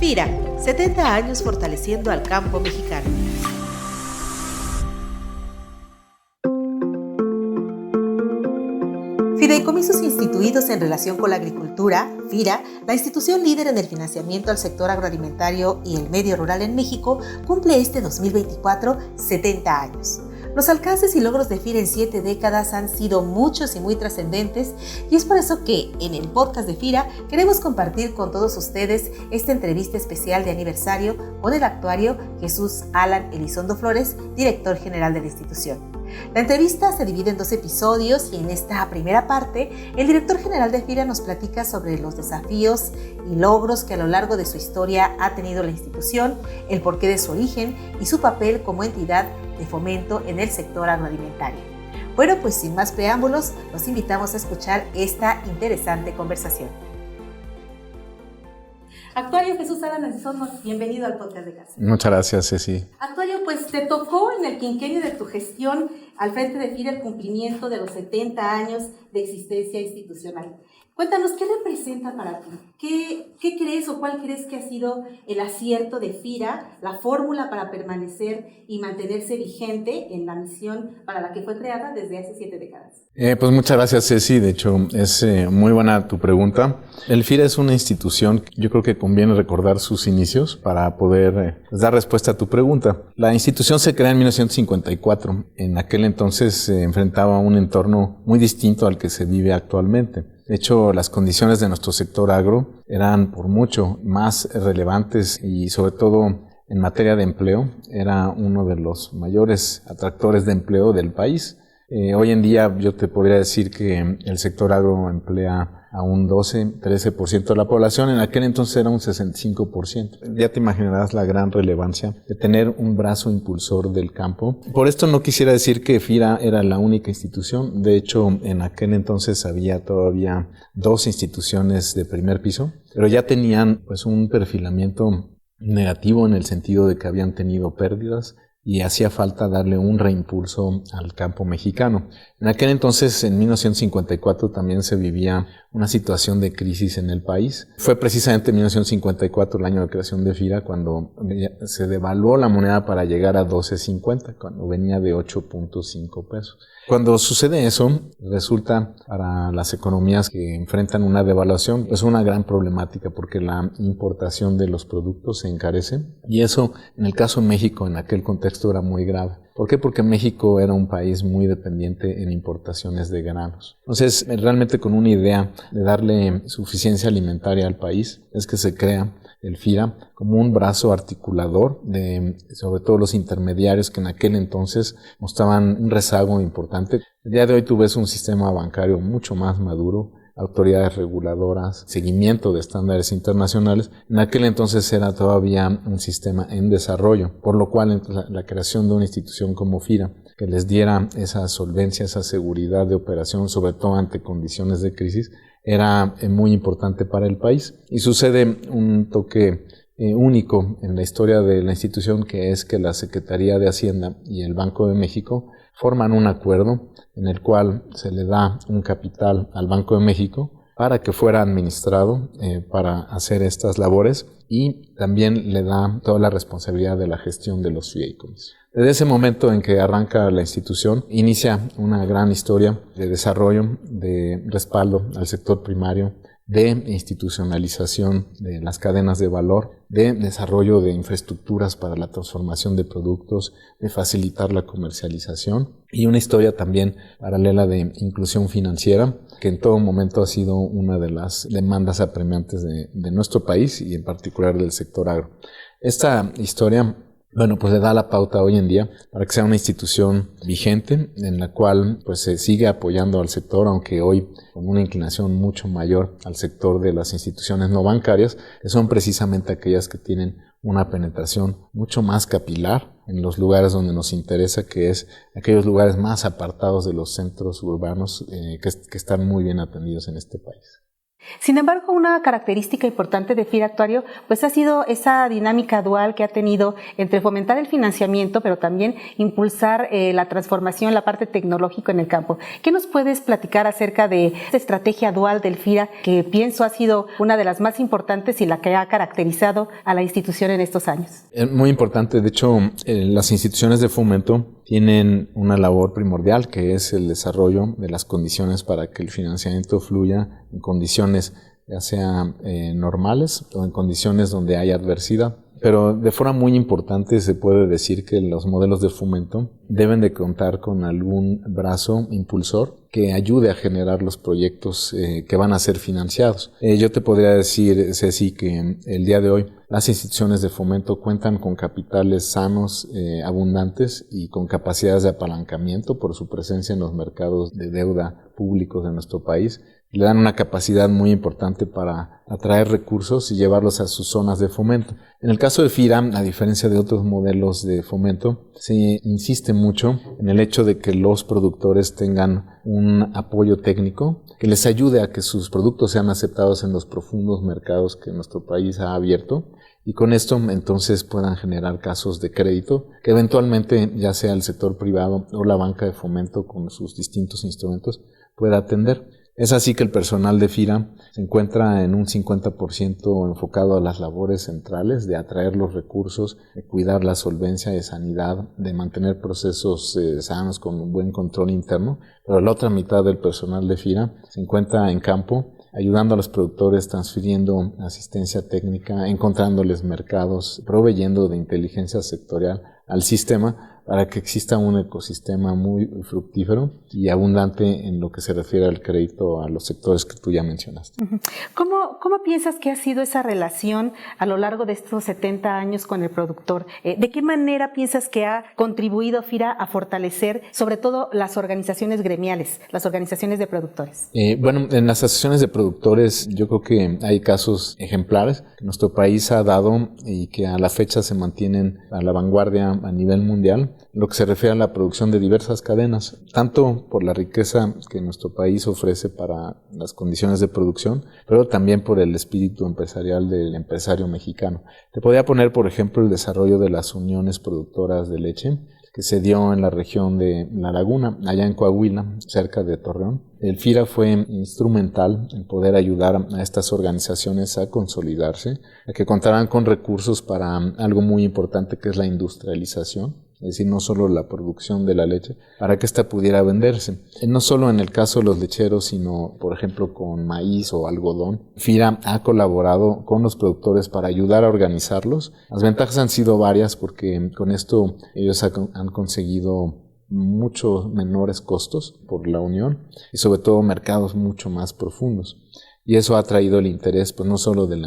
FIRA, 70 años fortaleciendo al campo mexicano. Fideicomisos instituidos en relación con la agricultura, FIRA, la institución líder en el financiamiento al sector agroalimentario y el medio rural en México, cumple este 2024 70 años. Los alcances y logros de FIRA en 7 décadas han sido muchos y muy trascendentes, y es por eso que en el podcast de FIRA queremos compartir con todos ustedes esta entrevista especial de aniversario con el actuario Jesús Alan Elizondo Flores, director general de la institución. La entrevista se divide en 2 episodios y en esta primera parte el director general de FIRA nos platica sobre los desafíos y logros que a lo largo de su historia ha tenido la institución, el porqué de su origen y su papel como entidad de fomento en el sector agroalimentario. Bueno, pues sin más preámbulos, los invitamos a escuchar esta interesante conversación. Actuario Jesús Alan Elizondo, bienvenido al podcast de casa. Muchas gracias, Ceci. Actuario, pues te tocó en el quinquenio de tu gestión al frente de FIRA el cumplimiento de los 70 años de existencia institucional. Cuéntanos, ¿qué representa para ti? ¿Qué crees o cuál crees que ha sido el acierto de FIRA, la fórmula para permanecer y mantenerse vigente en la misión para la que fue creada desde hace 7 décadas? Pues muchas gracias, Ceci. De hecho, es muy buena tu pregunta. El FIRA es una institución, yo creo que conviene recordar sus inicios para poder dar respuesta a tu pregunta. La institución se crea en 1954. En aquel entonces se enfrentaba a un entorno muy distinto al que se vive actualmente. De hecho, las condiciones de nuestro sector agro eran por mucho más relevantes y sobre todo en materia de empleo, era uno de los mayores atractores de empleo del país. Hoy en día yo te podría decir que el sector agro emplea a un 12-13% de la población, en aquel entonces era un 65%. Ya te imaginarás la gran relevancia de tener un brazo impulsor del campo. Por esto no quisiera decir que FIRA era la única institución. De hecho, en aquel entonces había todavía 2 instituciones de primer piso, pero ya tenían pues un perfilamiento negativo en el sentido de que habían tenido pérdidas y hacía falta darle un reimpulso al campo mexicano. En aquel entonces, en 1954, también se vivía una situación de crisis en el país. Fue precisamente en 1954, el año de creación de FIRA, cuando se devaluó la moneda para llegar a 12.50, cuando venía de 8.5 pesos. Cuando sucede eso, resulta para las economías que enfrentan una devaluación, pues una gran problemática porque la importación de los productos se encarece, y eso en el caso de México en aquel contexto era muy grave. ¿Por qué? Porque México era un país muy dependiente en importaciones de granos. Entonces, realmente con una idea de darle suficiencia alimentaria al país, es que se crea el FIRA como un brazo articulador de, sobre todo los intermediarios que en aquel entonces mostraban un rezago importante. El día de hoy tú ves un sistema bancario mucho más maduro, autoridades reguladoras, seguimiento de estándares internacionales. En aquel entonces era todavía un sistema en desarrollo, por lo cual la creación de una institución como FIRA, que les diera esa solvencia, esa seguridad de operación, sobre todo ante condiciones de crisis, era muy importante para el país. Y sucede un toque único en la historia de la institución, que es que la Secretaría de Hacienda y el Banco de México forman un acuerdo en el cual se le da un capital al Banco de México para que fuera administrado para hacer estas labores, y también le da toda la responsabilidad de la gestión de los fideicomisos. Desde ese momento en que arranca la institución, inicia una gran historia de desarrollo, de respaldo al sector primario, de institucionalización de las cadenas de valor, de desarrollo de infraestructuras para la transformación de productos, de facilitar la comercialización, y una historia también paralela de inclusión financiera, que en todo momento ha sido una de las demandas apremiantes de nuestro país y en particular del sector agro. Esta historia, bueno, pues le da la pauta hoy en día para que sea una institución vigente en la cual pues se sigue apoyando al sector, aunque hoy con una inclinación mucho mayor al sector de las instituciones no bancarias, que son precisamente aquellas que tienen una penetración mucho más capilar en los lugares donde nos interesa, que es aquellos lugares más apartados de los centros urbanos que están muy bien atendidos en este país. Sin embargo, una característica importante de FIRA Actuario pues ha sido esa dinámica dual que ha tenido entre fomentar el financiamiento, pero también impulsar la transformación, la parte tecnológica en el campo. ¿Qué nos puedes platicar acerca de esta estrategia dual del FIRA, que pienso ha sido una de las más importantes y la que ha caracterizado a la institución en estos años? Es muy importante. De hecho, las instituciones de fomento tienen una labor primordial, que es el desarrollo de las condiciones para que el financiamiento fluya en condiciones ya sea normales o en condiciones donde hay adversidad. Pero de forma muy importante se puede decir que los modelos de fomento deben de contar con algún brazo impulsor que ayude a generar los proyectos que van a ser financiados. Yo te podría decir, Ceci, que el día de hoy las instituciones de fomento cuentan con capitales sanos, abundantes y con capacidades de apalancamiento por su presencia en los mercados de deuda públicos de nuestro país. Le dan una capacidad muy importante para atraer recursos y llevarlos a sus zonas de fomento. En el caso de FIRA, a diferencia de otros modelos de fomento, se insiste mucho en el hecho de que los productores tengan un apoyo técnico que les ayude a que sus productos sean aceptados en los profundos mercados que nuestro país ha abierto, y con esto entonces puedan generar casos de crédito que eventualmente ya sea el sector privado o la banca de fomento con sus distintos instrumentos pueda atender. Es así que el personal de FIRA se encuentra en un 50% enfocado a las labores centrales de atraer los recursos, de cuidar la solvencia de sanidad, de mantener procesos sanos con un buen control interno, pero la otra mitad del personal de FIRA se encuentra en campo ayudando a los productores, transfiriendo asistencia técnica, encontrándoles mercados, proveyendo de inteligencia sectorial al sistema para que exista un ecosistema muy fructífero y abundante en lo que se refiere al crédito a los sectores que tú ya mencionaste. ¿Cómo piensas que ha sido esa relación a lo largo de estos 70 años con el productor? ¿De qué manera piensas que ha contribuido FIRA a fortalecer sobre todo las organizaciones gremiales, las organizaciones de productores? Bueno, en las asociaciones de productores yo creo que hay casos ejemplares que nuestro país ha dado y que a la fecha se mantienen a la vanguardia a nivel mundial, lo que se refiere a la producción de diversas cadenas, tanto por la riqueza que nuestro país ofrece para las condiciones de producción, pero también por el espíritu empresarial del empresario mexicano. Te podría poner, por ejemplo, el desarrollo de las uniones productoras de leche, que se dio en la región de La Laguna, allá en Coahuila, cerca de Torreón. El FIRA fue instrumental en poder ayudar a estas organizaciones a consolidarse, a que contaran con recursos para algo muy importante que es la industrialización, es decir, no solo la producción de la leche, para que ésta pudiera venderse. No solo en el caso de los lecheros, sino, por ejemplo, con maíz o algodón. FIRA ha colaborado con los productores para ayudar a organizarlos. Las ventajas han sido varias porque con esto ellos han conseguido muchos menores costos por la unión y sobre todo mercados mucho más profundos. Y eso ha traído el interés pues no solo de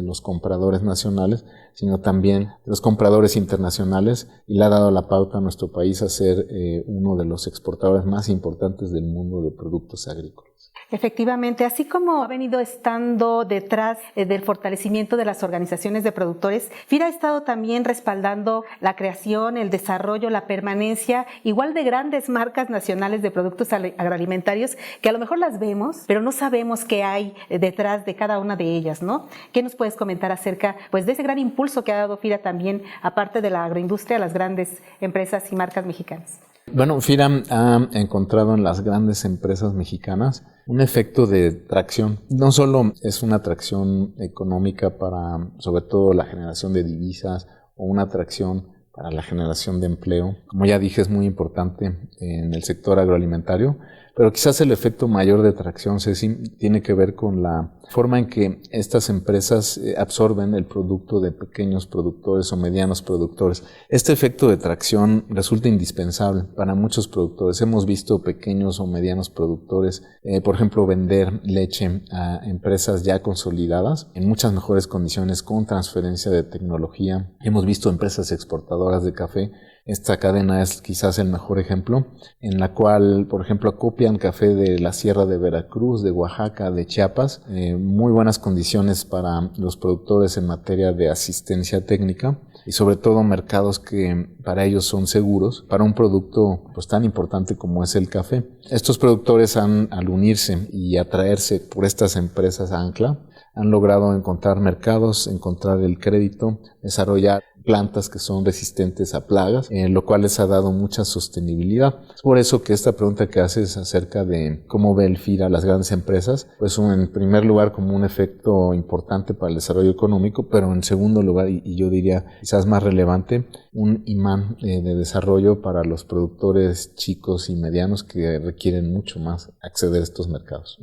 los compradores nacionales, sino también de los compradores internacionales, y le ha dado la pauta a nuestro país a ser uno de los exportadores más importantes del mundo de productos agrícolas. Efectivamente, así como ha venido estando detrás del fortalecimiento de las organizaciones de productores, FIRA ha estado también respaldando la creación, el desarrollo, la permanencia, igual de grandes marcas nacionales de productos agroalimentarios que a lo mejor las vemos, pero no sabemos qué hay detrás de cada una de ellas, ¿no? ¿Qué nos puedes comentar acerca pues, de ese gran impulso que ha dado FIRA también, aparte de la agroindustria, a las grandes empresas y marcas mexicanas? Bueno, FIRA ha encontrado en las grandes empresas mexicanas un efecto de tracción. No solo es una atracción económica para, sobre todo, la generación de divisas o una atracción para la generación de empleo. Como ya dije, es muy importante en el sector agroalimentario, pero quizás el efecto mayor de tracción, Ceci, tiene que ver con la forma en que estas empresas absorben el producto de pequeños productores o medianos productores. Este efecto de tracción resulta indispensable para muchos productores. Hemos visto pequeños o medianos productores, por ejemplo, vender leche a empresas ya consolidadas en muchas mejores condiciones con transferencia de tecnología. Hemos visto empresas exportadoras de café Esta cadena es quizás el mejor ejemplo, en la cual, por ejemplo, acopian café de la Sierra de Veracruz, de Oaxaca, de Chiapas, muy buenas condiciones para los productores en materia de asistencia técnica y sobre todo mercados que para ellos son seguros para un producto pues tan importante como es el café. Estos productores al unirse y atraerse por estas empresas ancla, han logrado encontrar mercados, encontrar el crédito, desarrollar plantas que son resistentes a plagas, lo cual les ha dado mucha sostenibilidad. Es por eso que esta pregunta que haces acerca de cómo ve el FIRA a las grandes empresas, pues en primer lugar como un efecto importante para el desarrollo económico, pero en segundo lugar, y yo diría quizás más relevante, un imán de desarrollo para los productores chicos y medianos que requieren mucho más acceder a estos mercados.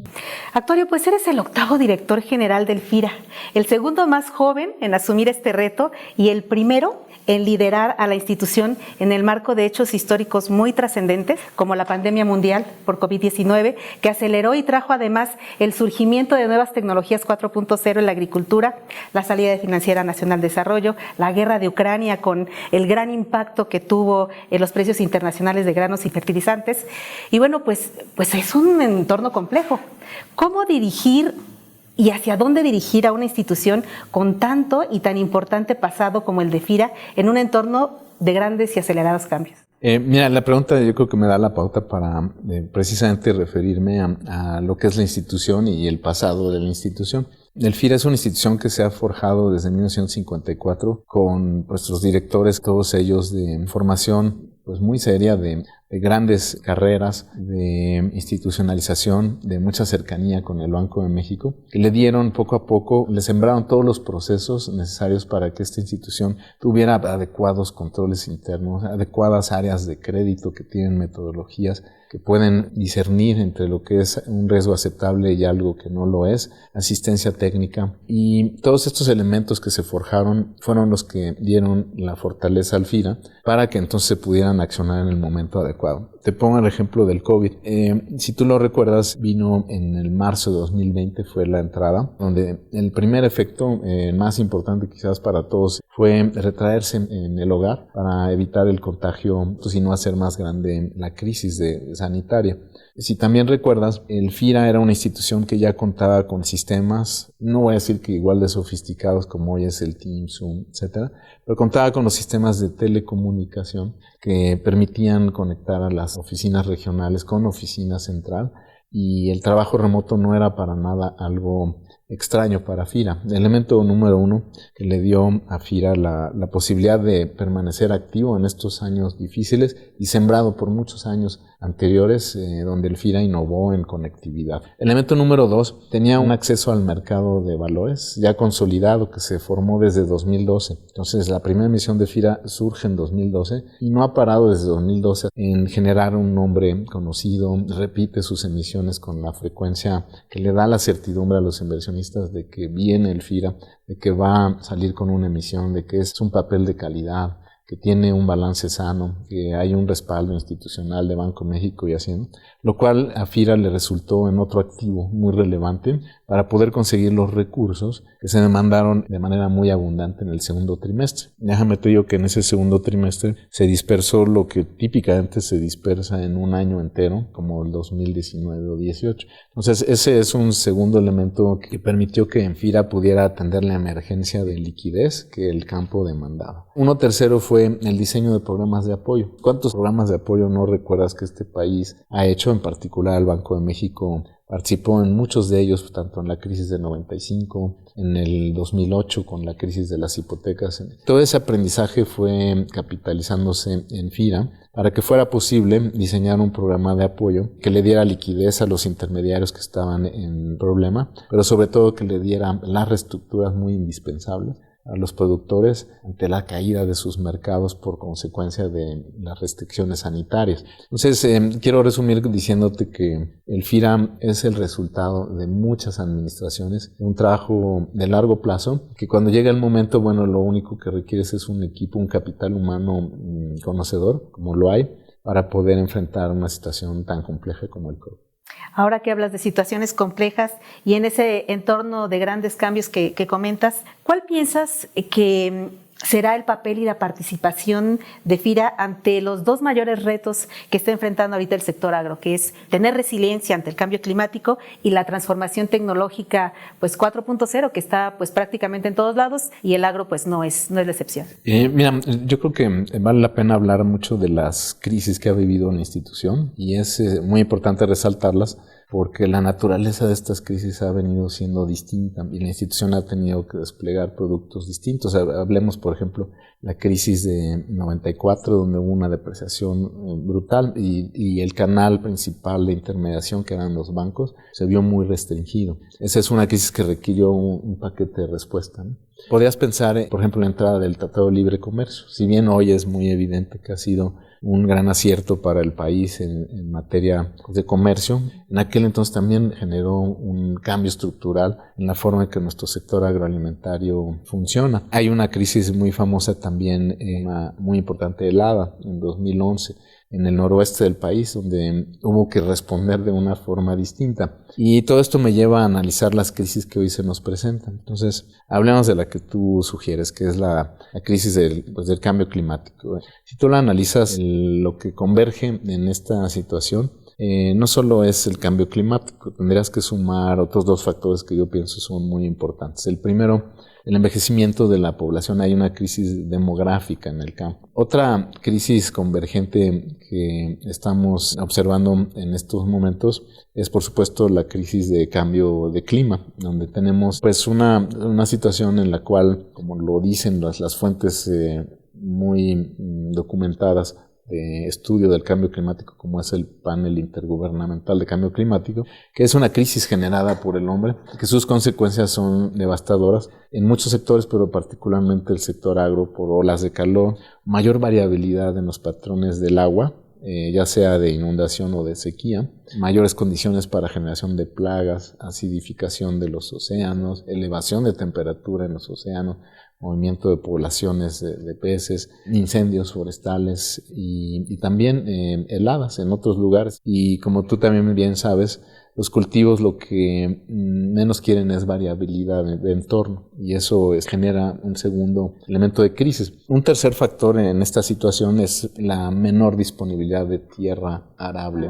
Actuario, pues eres el 8º director general del FIRA, el segundo más joven en asumir este reto y el primero en liderar a la institución en el marco de hechos históricos muy trascendentes, como la pandemia mundial por COVID-19, que aceleró y trajo además el surgimiento de nuevas tecnologías 4.0 en la agricultura, la salida de Financiera Nacional de Desarrollo, la guerra de Ucrania con el gran impacto que tuvo en los precios internacionales de granos y fertilizantes. Y bueno, pues es un entorno complejo. ¿Cómo dirigir y hacia dónde dirigir a una institución con tanto y tan importante pasado como el de FIRA en un entorno de grandes y acelerados cambios? Mira, la pregunta yo creo que me da la pauta para precisamente referirme a lo que es la institución y el pasado de la institución. El FIRA es una institución que se ha forjado desde 1954 con nuestros directores, todos ellos de formación pues muy seria, de grandes carreras, de institucionalización, de mucha cercanía con el Banco de México, que le dieron poco a poco, le sembraron todos los procesos necesarios para que esta institución tuviera adecuados controles internos, adecuadas áreas de crédito que tienen metodologías que pueden discernir entre lo que es un riesgo aceptable y algo que no lo es, asistencia técnica, y todos estos elementos que se forjaron fueron los que dieron la fortaleza al FIRA para que entonces se pudieran accionar en el momento adecuado. Te pongo el ejemplo del COVID. Si tú lo recuerdas, vino en el marzo de 2020, fue la entrada, donde el primer efecto, más importante quizás para todos, fue retraerse en el hogar para evitar el contagio, y no hacer más grande la crisis sanitaria. Si también recuerdas, el FIRA era una institución que ya contaba con sistemas, no voy a decir que igual de sofisticados como hoy es el Teams, Zoom, etcétera, pero contaba con los sistemas de telecomunicación que permitían conectar a las oficinas regionales con oficina central, y el trabajo remoto no era para nada algo extraño para FIRA. El elemento número uno que le dio a FIRA la posibilidad de permanecer activo en estos años difíciles y sembrado por muchos años anteriores, donde el FIRA innovó en conectividad. Elemento número dos, tenía un acceso al mercado de valores ya consolidado que se formó desde 2012. Entonces la primera emisión de FIRA surge en 2012 y no ha parado desde 2012 en generar un nombre conocido, repite sus emisiones con la frecuencia que le da la certidumbre a los inversionistas de que viene el FIRA, de que va a salir con una emisión, de que es un papel de calidad, que tiene un balance sano, que hay un respaldo institucional de Banco de México y Hacienda, lo cual a FIRA le resultó en otro activo muy relevante para poder conseguir los recursos que se demandaron de manera muy abundante en el segundo trimestre. Déjame te digo que en ese segundo trimestre se dispersó lo que típicamente se dispersa en un año entero, como el 2019 o 18. Entonces ese es un segundo elemento que permitió que en FIRA pudiera atender la emergencia de liquidez que el campo demandaba. Uno tercero fue el diseño de programas de apoyo. ¿Cuántos programas de apoyo no recuerdas que este país ha hecho? En particular el Banco de México participó en muchos de ellos, tanto en la crisis del 95, en el 2008 con la crisis de las hipotecas. Todo ese aprendizaje fue capitalizándose en FIRA para que fuera posible diseñar un programa de apoyo que le diera liquidez a los intermediarios que estaban en problema, pero sobre todo que le diera las reestructuras muy indispensables a los productores ante la caída de sus mercados por consecuencia de las restricciones sanitarias. Entonces, quiero resumir diciéndote que el FIRA es el resultado de muchas administraciones, un trabajo de largo plazo, que cuando llega el momento, bueno, lo único que requieres es un equipo, un capital humano conocedor, como lo hay, para poder enfrentar una situación tan compleja como el COVID. Ahora que hablas de situaciones complejas y en ese entorno de grandes cambios que comentas, ¿cuál piensas que será el papel y la participación de FIRA ante los dos mayores retos que está enfrentando ahorita el sector agro, que es tener resiliencia ante el cambio climático y la transformación tecnológica pues 4.0, que está pues prácticamente en todos lados, y el agro pues no es la excepción. Mira, yo creo que vale la pena hablar mucho de las crisis que ha vivido la institución, y es muy importante resaltarlas, porque la naturaleza de estas crisis ha venido siendo distinta y la institución ha tenido que desplegar productos distintos. Hablemos, por ejemplo, la crisis de 94, donde hubo una depreciación brutal y el canal principal de intermediación, que eran los bancos, se vio muy restringido. Esa es una crisis que requirió un paquete de respuesta, ¿no? Podrías pensar, por ejemplo, en la entrada del Tratado de Libre Comercio. Si bien hoy es muy evidente que ha sido un gran acierto para el país en materia de comercio, en aquel entonces también generó un cambio estructural en la forma en que nuestro sector agroalimentario funciona. Hay una crisis muy famosa también, muy importante, helada, en 2011. En el noroeste del país, donde hubo que responder de una forma distinta. Y todo esto me lleva a analizar las crisis que hoy se nos presentan. Entonces, hablemos de la que tú sugieres, que es la crisis del cambio climático. Si tú la analizas, lo que converge en esta situación no solo es el cambio climático, tendrías que sumar otros dos factores que yo pienso son muy importantes. El primero, el envejecimiento de la población. Hay una crisis demográfica en el campo. Otra crisis convergente que estamos observando en estos momentos es, por supuesto, la crisis de cambio de clima, donde tenemos pues una situación en la cual, como lo dicen las fuentes muy documentadas de estudio del cambio climático, como es el Panel Intergubernamental de Cambio Climático, que es una crisis generada por el hombre, que sus consecuencias son devastadoras en muchos sectores, pero particularmente el sector agro, por olas de calor, mayor variabilidad en los patrones del agua, ya sea de inundación o de sequía, mayores condiciones para generación de plagas, acidificación de los océanos, elevación de temperatura en los océanos, movimiento de poblaciones de peces, incendios forestales y también heladas en otros lugares. Y como tú también bien sabes, los cultivos lo que menos quieren es variabilidad de entorno, y eso genera un segundo elemento de crisis. Un tercer factor en esta situación es la menor disponibilidad de tierra arable,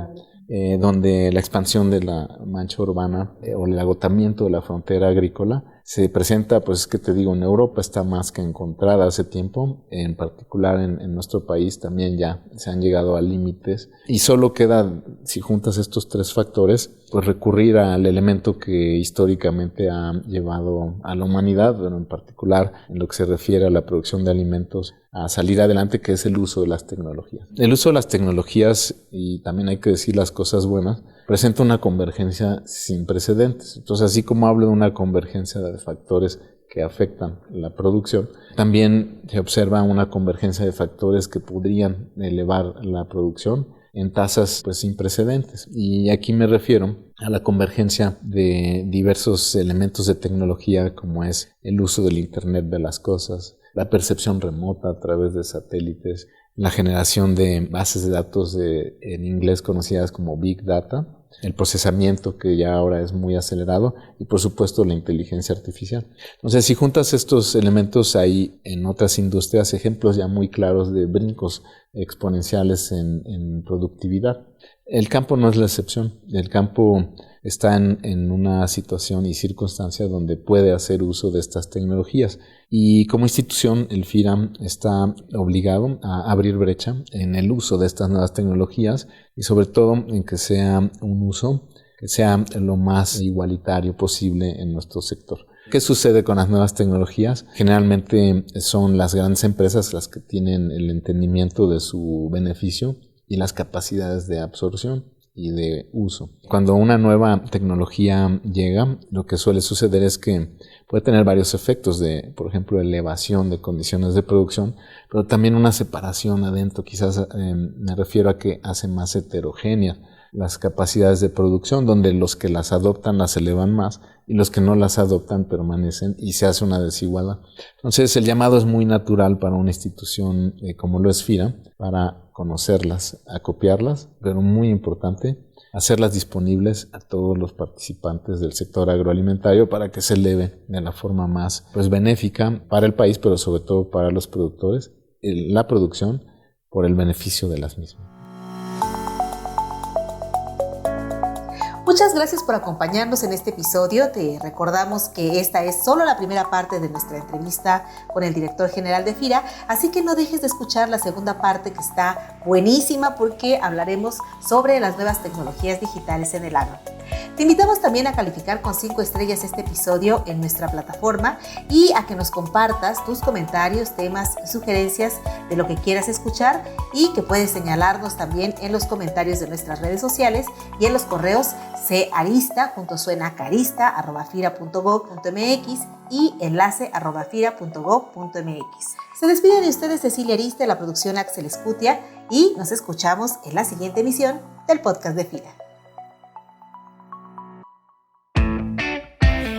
donde la expansión de la mancha urbana o el agotamiento de la frontera agrícola se presenta, pues que te digo, en Europa está más que encontrada hace tiempo, en particular en nuestro país también ya se han llegado a límites, y solo queda, si juntas estos tres factores, pues recurrir al elemento que históricamente ha llevado a la humanidad, pero en particular en lo que se refiere a la producción de alimentos, a salir adelante, que es el uso de las tecnologías. El uso de las tecnologías, y también hay que decir las cosas buenas, presenta una convergencia sin precedentes. Entonces, así como hablo de una convergencia de factores que afectan la producción, también se observa una convergencia de factores que podrían elevar la producción en tasas pues sin precedentes. Y aquí me refiero a la convergencia de diversos elementos de tecnología, como es el uso del Internet de las cosas, la percepción remota a través de satélites, la generación de bases de datos en inglés conocidas como Big Data, el procesamiento que ya ahora es muy acelerado y por supuesto la inteligencia artificial. Entonces, si juntas estos elementos, hay en otras industrias ejemplos ya muy claros de brincos exponenciales en productividad. El campo no es la excepción. El campo está en una situación y circunstancia donde puede hacer uso de estas tecnologías, y como institución el FIRA está obligado a abrir brecha en el uso de estas nuevas tecnologías, y sobre todo en que sea un uso que sea lo más igualitario posible en nuestro sector. ¿Qué sucede con las nuevas tecnologías? Generalmente son las grandes empresas las que tienen el entendimiento de su beneficio y las capacidades de absorción y de uso. Cuando una nueva tecnología llega, lo que suele suceder es que puede tener varios efectos de, por ejemplo, elevación de condiciones de producción, pero también una separación adentro. Quizás me refiero a que hace más heterogéneas las capacidades de producción, donde los que las adoptan las elevan más y los que no las adoptan permanecen, y se hace una desigualdad. Entonces el llamado es muy natural para una institución como lo es FIRA, para conocerlas, a copiarlas, pero muy importante, hacerlas disponibles a todos los participantes del sector agroalimentario para que se eleve de la forma más benéfica para el país, pero sobre todo para los productores, la producción por el beneficio de las mismas. Muchas gracias por acompañarnos en este episodio. Te recordamos que esta es solo la primera parte de nuestra entrevista con el director general de FIRA, así que no dejes de escuchar la segunda parte, que está buenísima porque hablaremos sobre las nuevas tecnologías digitales en el agro. Te invitamos también a calificar con 5 estrellas este episodio en nuestra plataforma y a que nos compartas tus comentarios, temas y sugerencias de lo que quieras escuchar, y que puedes señalarnos también en los comentarios de nuestras redes sociales y en los correos carista.fira@fira.gov.mx y enlace@fira.gov.mx. Se despide de ustedes Cecilia Ariste, la producción Axel Escutia, y nos escuchamos en la siguiente emisión del podcast de FIRA.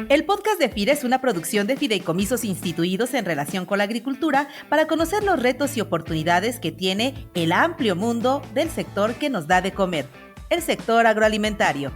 El podcast de FIRA es una producción de fideicomisos instituidos en relación con la agricultura para conocer los retos y oportunidades que tiene el amplio mundo del sector que nos da de comer, el sector agroalimentario.